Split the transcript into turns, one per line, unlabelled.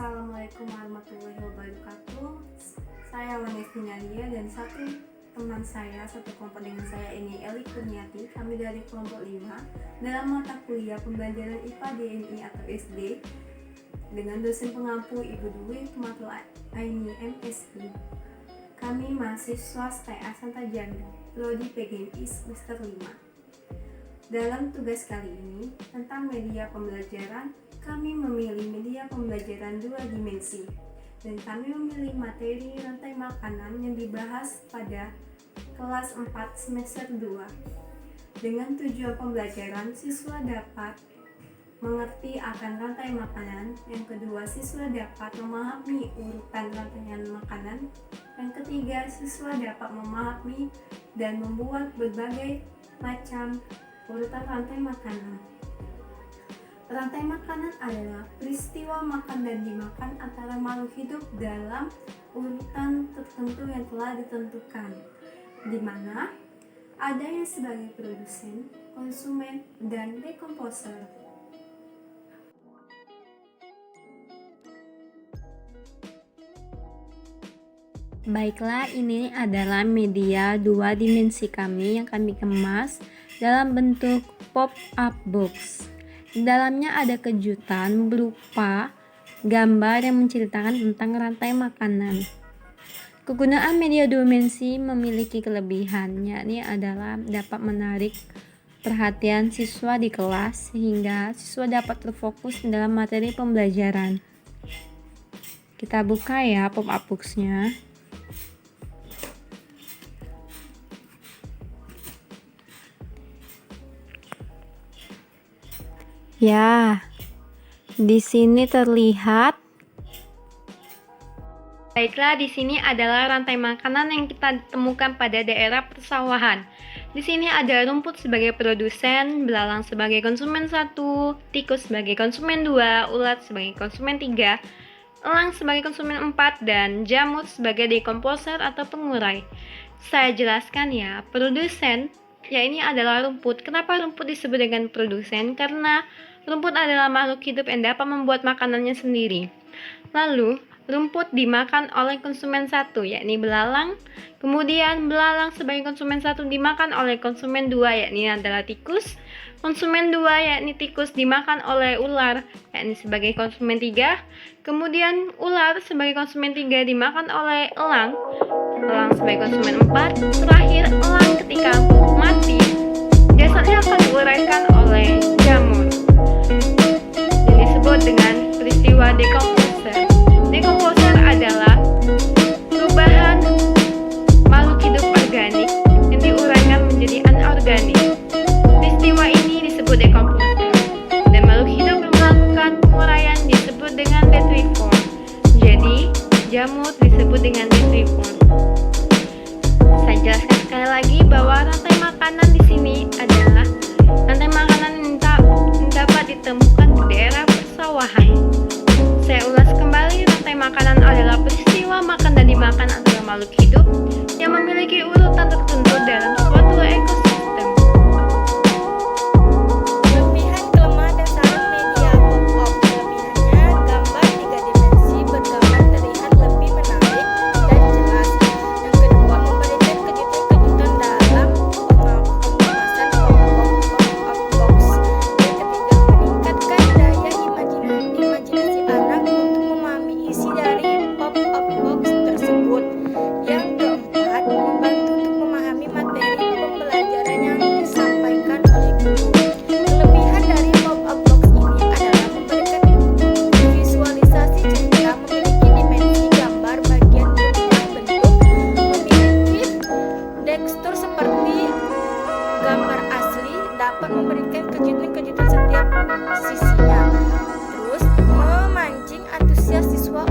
Assalamualaikum warahmatullahi wabarakatuh. Saya Wanesmi Nadia dan satu teman saya, satu kelompok dengan saya ini Eli Kurniati. Kami dari kelompok 5 dalam mata kuliah pembelajaran IPA DNI atau SD dengan dosen pengampu Ibu Dwi Kumatul Aini MSI. Kami mahasiswa STA Santa Jambi, Prodi PGMI semester 5. Dalam tugas kali ini tentang media pembelajaran, kami memilih media pembelajaran 2 dimensi dan kami memilih materi rantai makanan yang dibahas pada kelas 4 semester 2. Dengan tujuan pembelajaran, siswa dapat mengerti akan rantai makanan. Yang kedua, siswa dapat memahami urutan rantaian makanan. Yang ketiga, siswa dapat memahami dan membuat berbagai macam urutan rantai makanan. Rantai makanan adalah peristiwa makan dan dimakan antara makhluk hidup dalam urutan tertentu yang telah ditentukan, di mana ada yang sebagai produsen, konsumen, dan dekomposer.
Baiklah, ini adalah media 2 dimensi kami yang kami kemas dalam bentuk pop-up box. Di dalamnya ada kejutan berupa gambar yang menceritakan tentang rantai makanan. Kegunaan media 2 dimensi memiliki kelebihan, yakni adalah dapat menarik perhatian siswa di kelas sehingga siswa dapat terfokus dalam materi pembelajaran. Kita buka ya pop-up box-nya. Ya, di sini terlihat. Baiklah, di sini adalah rantai makanan yang kita temukan pada daerah persawahan. Di sini ada rumput sebagai produsen, belalang sebagai konsumen 1, tikus sebagai konsumen 2, ulat sebagai konsumen 3, elang sebagai konsumen 4, dan jamur sebagai dekomposer atau pengurai. Saya jelaskan ya, produsen, ya ini adalah rumput. Kenapa rumput disebut dengan produsen? Karena rumput adalah makhluk hidup yang dapat membuat makanannya sendiri. Lalu, rumput dimakan oleh konsumen 1, yakni belalang. Kemudian, belalang sebagai konsumen 1 dimakan oleh konsumen 2, yakni adalah tikus. Konsumen 2, yakni tikus, dimakan oleh ular, yakni sebagai konsumen 3. Kemudian, ular sebagai konsumen 3 dimakan oleh elang. Elang sebagai konsumen 4. Terakhir, elang ketika mati, jasadnya akan diuraikan oleh jamur yang disebut dengan peristiwa dekomposer. Dekomposer adalah perubahan makhluk hidup organik yang diuraikan menjadi anorganik. Peristiwa ini disebut dekomposer, dan makhluk hidup yang melakukan penguraian disebut dengan detritivore. Jadi, jamur disebut dengan detritivore. Saya jelaskan sekali lagi bahwa rantai makanan di sini adalah rantai makanan yang dapat ditemukan di daerah persawahan. Saya ulas kembali, rantai makanan adalah peristiwa makan dan dimakan antara makhluk hidup yang memiliki urutan tertentu dalam suatu ekosistem.
Kelebihan, kelemahan, dan saran media pop-up. Kelebihannya, gambar 3 dimensi bergambar terlihat lebih menarik dan jelas. Yang kedua, memberikan kejutan-kejutan dalam pengemasan pop-up box. Yang ketiga, meningkatkan daya imajinasi anak untuk memahami isi dari pop-up box tersebut. Yang keempat, membantu untuk memahami materi pembelajaran yang disampaikan oleh guru. Kelebihan dari pop-up box ini adalah memberikan visualisasi cerita, memiliki dimensi gambar, bagian berupa bentuk, memiliki tekstur seperti gambar asli, dapat memberikan kejutan-kejutan setiap sisinya. Terus, memancing antusias siswa